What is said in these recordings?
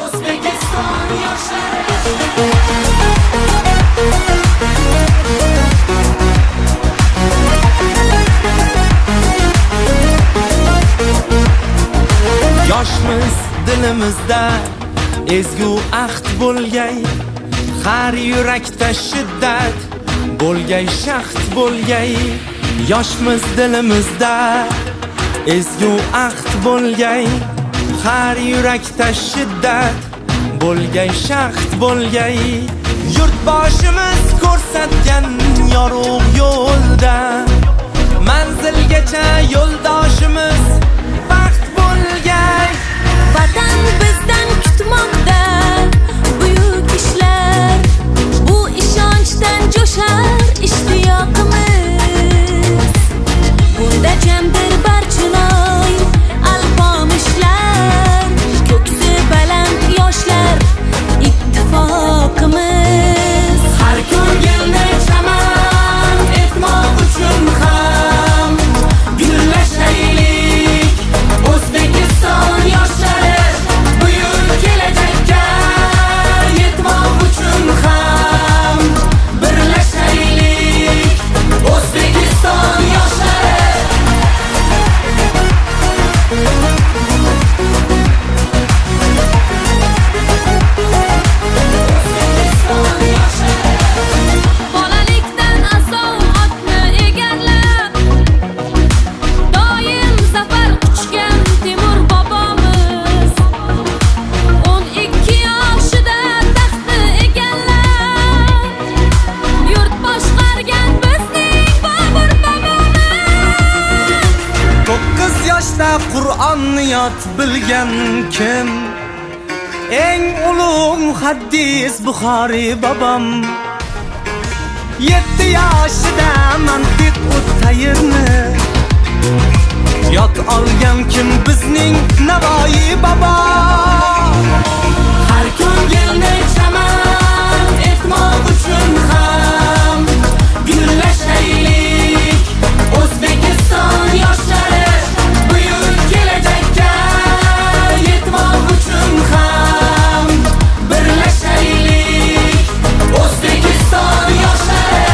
O'zbekiston yoshlari yoshmiz dilimizda ezgu ahd bo'lgay, har yurakda shiddat bo'lgay, shaxt bo'lgay. Yoshmiz dilimizda ezgu ahd bo'lgay, har yurakda shiddat bo'lgay, shaxt bo'lgay. Yurtboshimiz ko'rsatgan yorug' yo'lda manzilgacha yo'ldoshimiz baxt bo'lgay. Vatan bizdan kutmoqda buyuk ishlar, bu ishonchdan jo'shar ishtiyoqimiz. Bunda jamdir barchinoy alpomishlar, ko'ksi baland yoshlar ittifoqimiz. Har ko'ngilni chaman etmoq uchun ham gullashaylik. O'zbekiston yoshlari buyuk kelajakka yetmoq uchun ham birlashaylik. O'zbekiston yoshlari Bolalikdan asov otni egarlab, doim zafar quchgan Temur bobomiz. 12 yoshida taxtni egallab, yurt boshqargan bizning Bobur bobomiz. 9 yoshda Qur'onni yod bilgan kim? Eng ulug' muhaddis Buxoriy bobom. 7 yoshida mantiq o'tayirni yod olgan kim? Bizning Navoiy bobo. Har ko'ngilni chaman etmoq uchun ham gullashaylik. O'zbekiston yoshlari buyuk kelajakka yetmoq uchun ham birlashaylik. O'zbekiston yoshlari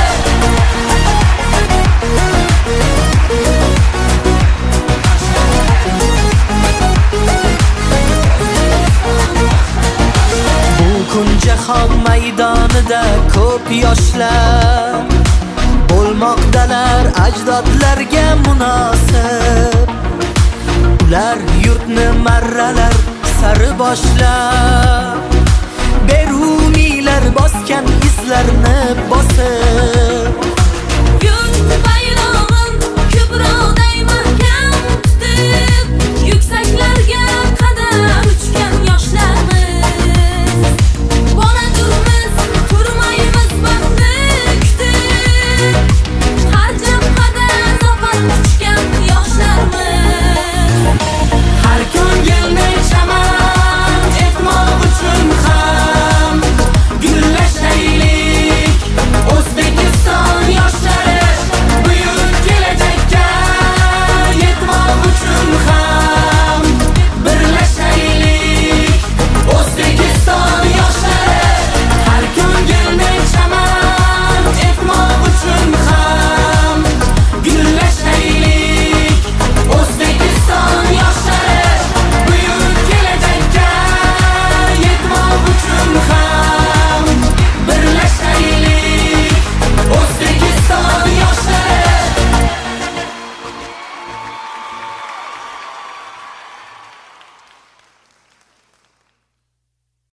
bu kun jahon maydonida ko'p yoshlar bo'lmoqdalar ajdodlarga munosib. Ular yurtni marralar sari boshlar,